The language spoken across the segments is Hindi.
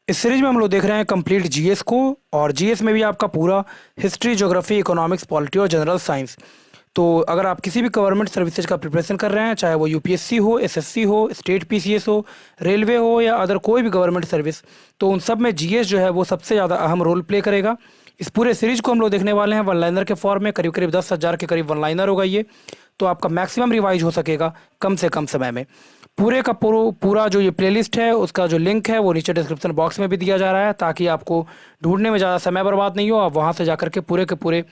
इस सीरीज में हम लोग देख रहे हैं कंप्लीट जीएस को। और जीएस में भी आपका पूरा हिस्ट्री, ज्योग्राफी, इकोनॉमिक्स, पॉलिटी और जनरल साइंस। तो अगर आप किसी भी गवर्नमेंट सर्विसेज का प्रिपरेशन कर रहे हैं, चाहे वो यूपीएससी हो, एसएससी हो, स्टेट पीसीएस हो, रेलवे हो या अदर कोई भी गवर्नमेंट सर्विस, तो उन सब में जीएस जो है वो सबसे ज़्यादा अहम रोल प्ले करेगा। इस पूरे सीरीज को हम लोग देखने वाले हैं वन लाइनर के फॉर्म में। करीब करीब 10,000 के करीब वन लाइनर होगा ये। तो आपका मैक्सिमम रिवाइज हो सकेगा कम से कम समय में। पूरे का पूरा जो ये प्लेलिस्ट है उसका जो लिंक है वो नीचे डिस्क्रिप्शन बॉक्स में भी दिया जा रहा है, ताकि आपको ढूंढने में ज़्यादा समय बर्बाद नहीं हो। आप वहाँ से जाकर के पूरे के पूरे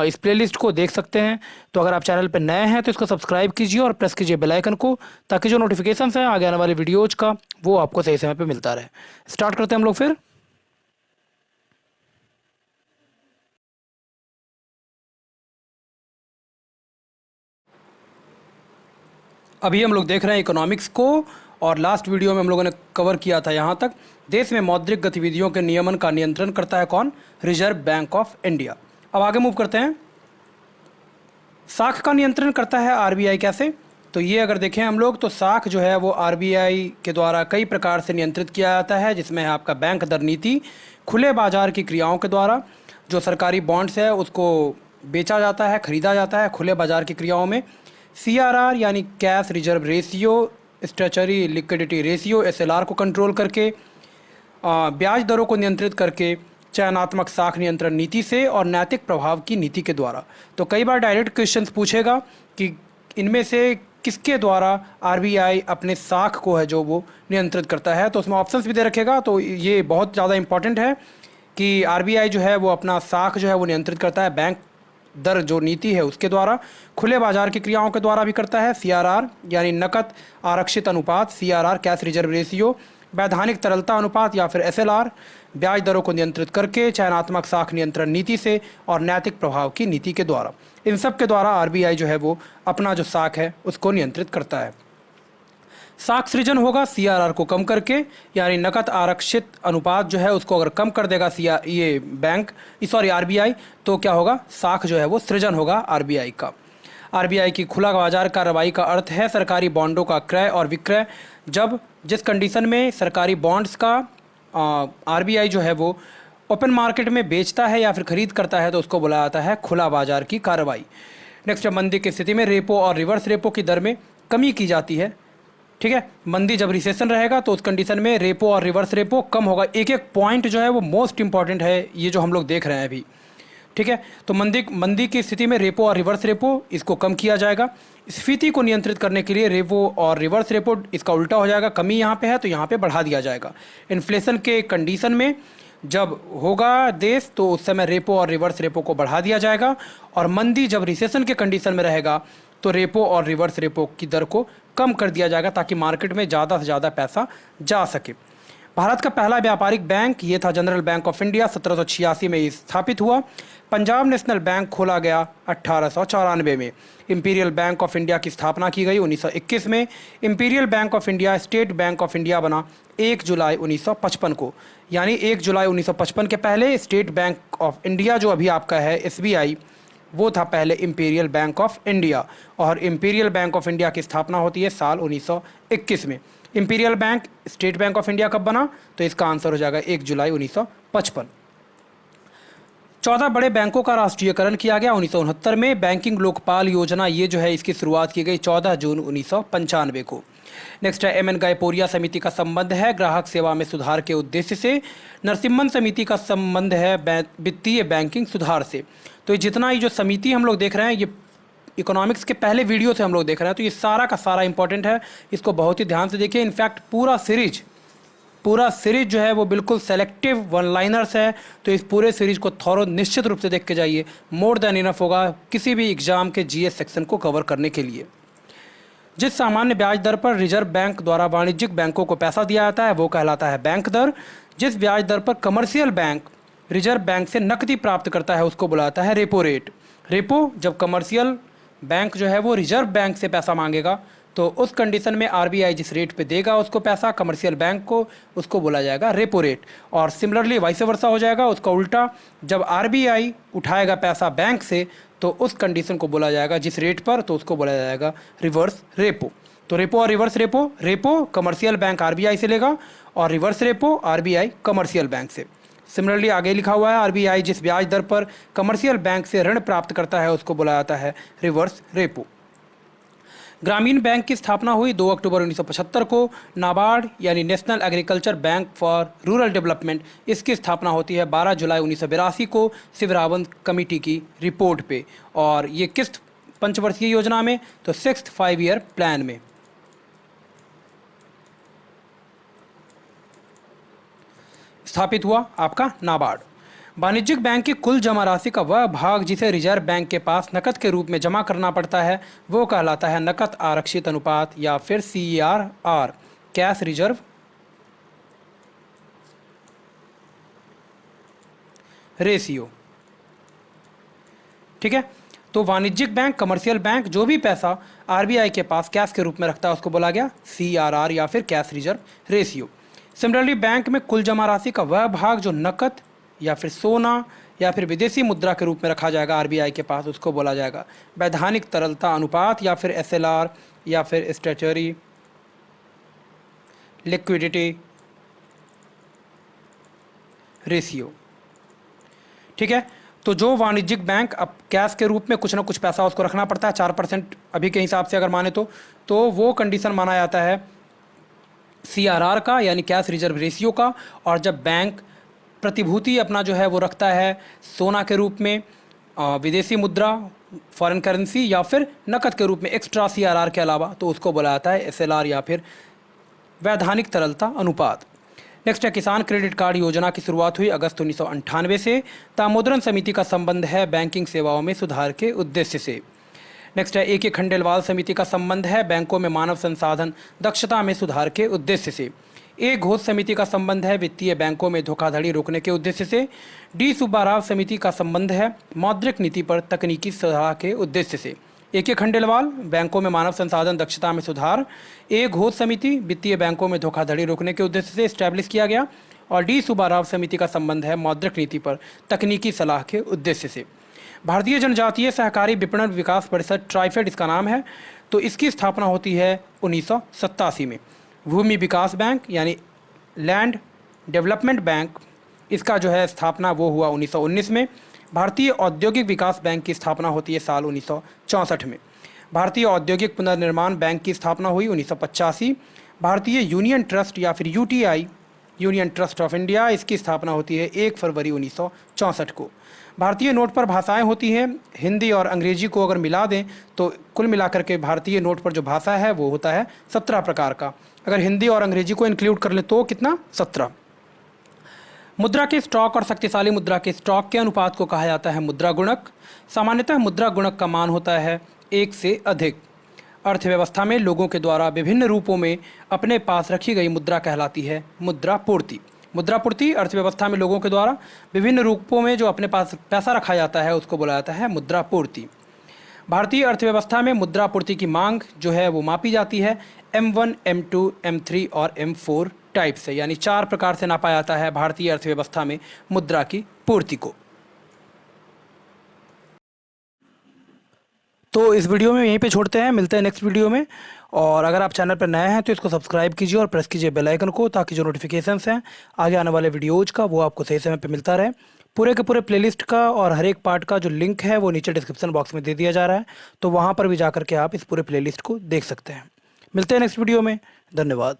इस प्लेलिस्ट को देख सकते हैं। तो अगर आप चैनल पर नए हैं तो इसको सब्सक्राइब कीजिए और प्रेस कीजिए बेल आइकन को, ताकि जो नोटिफिकेशन है आगे आने वाले वीडियोज़ का वो आपको सही समय पर मिलता रहे। स्टार्ट करते हैं हम लोग फिर। अभी हम लोग देख रहे हैं इकोनॉमिक्स को, और लास्ट वीडियो में हम लोगों ने कवर किया था यहाँ तक। देश में मौद्रिक गतिविधियों के नियमन का नियंत्रण करता है कौन? Reserve bank of India. अब आगे मूव करते हैं। साख का नियंत्रण करता है आरबीआई। कैसे? तो ये अगर देखें हम लोग, तो साख जो है वो आरबीआई के द्वारा कई प्रकार से नियंत्रित किया जाता है, जिसमें है आपका बैंक दर नीति, खुले बाजार की क्रियाओं के द्वारा जो सरकारी बॉन्ड्स है उसको बेचा जाता है, खरीदा जाता है खुले बाजार की क्रियाओं में। सीआरआर यानी cash reserve ratio, statutory liquidity ratio SLR को कंट्रोल करके, ब्याज दरों को नियंत्रित करके, चयनात्मक साख नियंत्रण नीति से, और नैतिक प्रभाव की नीति के द्वारा। तो कई बार डायरेक्ट क्वेश्चंस पूछेगा कि इनमें से किसके द्वारा आरबीआई अपने साख को है जो वो नियंत्रित करता है। तो उसमें ऑप्शंस भी दे रखेगा। तो ये बहुत ज़्यादा इंपॉर्टेंट है कि आरबीआई जो है वो अपना साख जो है वो नियंत्रित करता है बैंक दर जो नीति है उसके द्वारा, खुले बाजार की क्रियाओं के द्वारा भी करता है। सीआरआर यानी नकद आरक्षित अनुपात, सीआरआर कैश रिजर्व रेशियो, वैधानिक तरलता अनुपात या फिर एसएलआर, ब्याज दरों को नियंत्रित करके, चयनात्मक साख नियंत्रण नीति से, और नैतिक प्रभाव की नीति के द्वारा। इन सब के द्वारा आरबीआई जो है वो अपना जो साख है उसको नियंत्रित करता है। साख सृजन होगा सीआरआर को कम करके, यानी नकद आरक्षित अनुपात जो है उसको अगर कम कर देगा आरबीआई, तो क्या होगा? साख जो है वो सृजन होगा आरबीआई का। आरबीआई की खुला बाजार कार्रवाई का अर्थ है सरकारी बॉन्डों का क्रय और विक्रय। जब जिस कंडीशन में सरकारी बॉन्ड्स का आरबीआई जो है वो ओपन मार्केट में बेचता है या फिर खरीद करता है, तो उसको बोला जाता है खुला बाजार की कार्रवाई। नेक्स्ट, मंदी की स्थिति में रेपो और रिवर्स रेपो की दर में कमी की जाती है। ठीक है, मंदी जब रिसेशन रहेगा तो उस कंडीशन में रेपो और रिवर्स रेपो कम होगा। एक एक पॉइंट जो है वो मोस्ट इंपॉर्टेंट है, ये जो हम लोग देख रहे हैं अभी। ठीक है, तो मंदी की स्थिति में रेपो और रिवर्स रेपो इसको कम किया जाएगा। स्फीति को नियंत्रित करने के लिए रेपो और रिवर्स रेपो इसका उल्टा हो जाएगा। कमी यहाँ पे है तो यहाँ पे बढ़ा दिया जाएगा। इन्फ्लेशन के कंडीशन में जब होगा देश तो उस समय रेपो और रिवर्स रेपो को बढ़ा दिया जाएगा। और मंदी जब रिसेशन के कंडीशन में रहेगा तो रेपो और रिवर्स रेपो की दर को कम कर दिया जाएगा, ताकि मार्केट में ज़्यादा से ज़्यादा पैसा जा सके। भारत का पहला व्यापारिक बैंक ये था जनरल बैंक ऑफ इंडिया। 1786 में ये स्थापित हुआ। पंजाब नेशनल बैंक खोला गया 1894 में। इंपीरियल बैंक ऑफ इंडिया की स्थापना की गई 1921 में। Imperial bank of India state bank of India बना 1 जुलाई 1955 को। यानी 1 जुलाई 1955 के पहले स्टेट बैंक ऑफ इंडिया जो अभी आपका है एसबीआई, वो था पहले इंपीरियल बैंक ऑफ इंडिया। और इंपीरियल बैंक ऑफ इंडिया की स्थापना होती है साल 1921 में। Imperial bank state bank of India कब बना? तो इसका आंसर हो जाएगा 1 जुलाई 1955। 14 बड़े बैंकों का राष्ट्रीयकरण किया गया 1969 में। बैंकिंग लोकपाल योजना ये जो है इसकी शुरुआत की गई 14 जून 1995 को। नेक्स्ट है एम एन गायपोरिया समिति का संबंध है ग्राहक सेवा में सुधार के उद्देश्य से। नरसिम्हन समिति का संबंध है वित्तीय बैंकिंग सुधार से। तो ये जितना ही जो समिति हम लोग देख रहे हैं ये इकोनॉमिक्स के पहले वीडियो से हम लोग देख रहे हैं, तो ये सारा का सारा इंपॉर्टेंट है। इसको बहुत ही ध्यान से देखिए। इनफैक्ट पूरा सीरीज जो है वो बिल्कुल सेलेक्टिव वन लाइनर्स है। तो इस पूरे सीरीज को थॉरो निश्चित रूप से देख के जाइए। मोर देन इनफ होगा किसी भी एग्जाम के जीएस सेक्शन को कवर करने के लिए। जिस सामान्य ब्याज दर पर रिजर्व बैंक द्वारा वाणिज्यिक बैंकों को पैसा दिया जाता है वो कहलाता है बैंक दर। जिस ब्याज दर पर कमर्शियल बैंक रिजर्व बैंक से नकदी प्राप्त करता है उसको बुलाता है रेपो रेट। रेपो जब कमर्शियल बैंक जो है वो रिजर्व बैंक से पैसा मांगेगा तो उस कंडीशन में आरबीआई जिस रेट पे देगा उसको पैसा कमर्शियल बैंक को, उसको बोला जाएगा रेपो रेट। और सिमिलरली वाइस वर्सा हो जाएगा, उसका उल्टा जब आरबीआई उठाएगा पैसा बैंक से तो उस कंडीशन को बोला जाएगा जिस रेट पर, तो उसको बोला जाएगा रिवर्स रेपो। तो रेपो और reverse repo, repo commercial bank RBI से लेगा और reverse repo RBI commercial bank से। सिमिलरली आगे लिखा हुआ है आरबीआई जिस ब्याज दर पर कमर्शियल बैंक से ऋण प्राप्त करता है उसको बुलाया जाता है रिवर्स रेपो। ग्रामीण बैंक की स्थापना हुई 2 अक्टूबर 1975 को। नाबार्ड यानी national agriculture bank for rural development, इसकी स्थापना होती है 12 जुलाई 1982 को शिवरावन कमेटी की रिपोर्ट पे। और ये किस पंचवर्षीय योजना में? तो 6th 5 ईयर प्लान में। स्थापित हुआ आपका नाबार्ड। वाणिज्यिक बैंक की कुल जमा राशि का वह भाग जिसे रिजर्व बैंक के पास नकद के रूप में जमा करना पड़ता है वो कहलाता है नकद आरक्षित अनुपात या फिर CAR, कैश रिजर्व रेशियो। ठीक है, तो वाणिज्यिक बैंक, कमर्शियल बैंक जो भी पैसा आरबीआई के पास कैश के रूप में रखता है उसको बोला गया CRR या फिर cash reserve ratio. Similarly bank में कुल जमा राशि का वह भाग जो नकद या फिर सोना या फिर विदेशी मुद्रा के रूप में रखा जाएगा आरबीआई के पास उसको बोला जाएगा वैधानिक तरलता अनुपात या फिर SLR या फिर स्टैट्यूटरी लिक्विडिटी रेशियो। ठीक है, तो जो वाणिज्यिक बैंक अब कैश के रूप में कुछ ना कुछ पैसा उसको रखना पड़ता है 4% अभी के हिसाब से अगर माने तो वो कंडीशन माना जाता है CRR का यानी कैश रिजर्व रेशियो का। और जब बैंक प्रतिभूति अपना जो है वो रखता है सोना के रूप में, विदेशी मुद्रा फॉरेन करेंसी या फिर नकद के रूप में एक्स्ट्रा CRR के अलावा, तो उसको बोला जाता है SLR या फिर वैधानिक तरलता अनुपात। नेक्स्ट है किसान क्रेडिट कार्ड योजना की शुरुआत हुई अगस्त 1998 से। दामोदरन समिति का संबंध है बैंकिंग सेवाओं में सुधार के उद्देश्य से। नेक्स्ट है A.K. खंडेलवाल समिति का संबंध है बैंकों में मानव संसाधन दक्षता में सुधार के उद्देश्य से। A. घोष समिति का संबंध है वित्तीय बैंकों में धोखाधड़ी रोकने के उद्देश्य से। D. सुब्बा राव समिति का संबंध है मौद्रिक नीति पर तकनीकी सलाह के उद्देश्य से। A.K. खंडेलवाल बैंकों में मानव संसाधन दक्षता में सुधार। A. घोष समिति वित्तीय बैंकों में धोखाधड़ी रोकने के उद्देश्य से इस्टेब्लिश किया गया। और D. सुब्बा राव समिति का संबंध है मौद्रिक नीति पर तकनीकी सलाह के उद्देश्य से। भारतीय जनजातीय सहकारी विपणन विकास परिषद, ट्राइफेड इसका नाम है, तो इसकी स्थापना होती है 1987 में। भूमि विकास बैंक यानी लैंड डेवलपमेंट बैंक, इसका जो है स्थापना वो हुआ 1919 में। भारतीय औद्योगिक विकास बैंक की स्थापना होती है साल 1964 में। भारतीय औद्योगिक पुनर्निर्माण बैंक की स्थापना हुई 1985। भारतीय यूनियन ट्रस्ट या फिर UTI, union trust of India, इसकी स्थापना होती है 1 फरवरी 1964 को। भारतीय नोट पर भाषाएं होती हैं, हिंदी और अंग्रेजी को अगर मिला दें तो कुल मिलाकर के भारतीय नोट पर जो भाषा है वो होता है 17 प्रकार का। अगर हिंदी और अंग्रेजी को इंक्लूड कर लें तो कितना? 17। मुद्रा के स्टॉक और शक्तिशाली मुद्रा के स्टॉक के अनुपात को कहा जाता है मुद्रा गुणक। सामान्यतः मुद्रा गुणक का मान होता है 1 से अधिक। अर्थव्यवस्था में लोगों के द्वारा विभिन्न रूपों में अपने पास रखी गई मुद्रा कहलाती है मुद्रा पूर्ति। मुद्रा पूर्ति अर्थव्यवस्था में लोगों के द्वारा विभिन्न रूपों में जो अपने पास पैसा रखा जाता है उसको बोला जाता है मुद्रा पूर्ति। भारतीय अर्थव्यवस्था में मुद्रा पूर्ति की मांग जो है वो मापी जाती है M1, M2, M3 और M4 टाइप से, यानी 4 प्रकार से नापा जाता है भारतीय अर्थव्यवस्था में मुद्रा की पूर्ति को। तो इस वीडियो में यहीं पे छोड़ते हैं, मिलते हैं नेक्स्ट वीडियो में। और अगर आप चैनल पर नए हैं तो इसको सब्सक्राइब कीजिए और प्रेस कीजिए बेल आइकन को, ताकि जो नोटिफिकेशंस हैं आगे आने वाले वीडियोज़ का वो आपको सही समय पे मिलता रहे। पूरे के पूरे प्लेलिस्ट का और हर एक पार्ट का जो लिंक है वो नीचे डिस्क्रिप्शन बॉक्स में दे दिया जा रहा है, तो वहाँ पर भी जा करके आप इस पूरे प्लेलिस्ट को देख सकते हैं। मिलते हैं नेक्स्ट वीडियो में, धन्यवाद।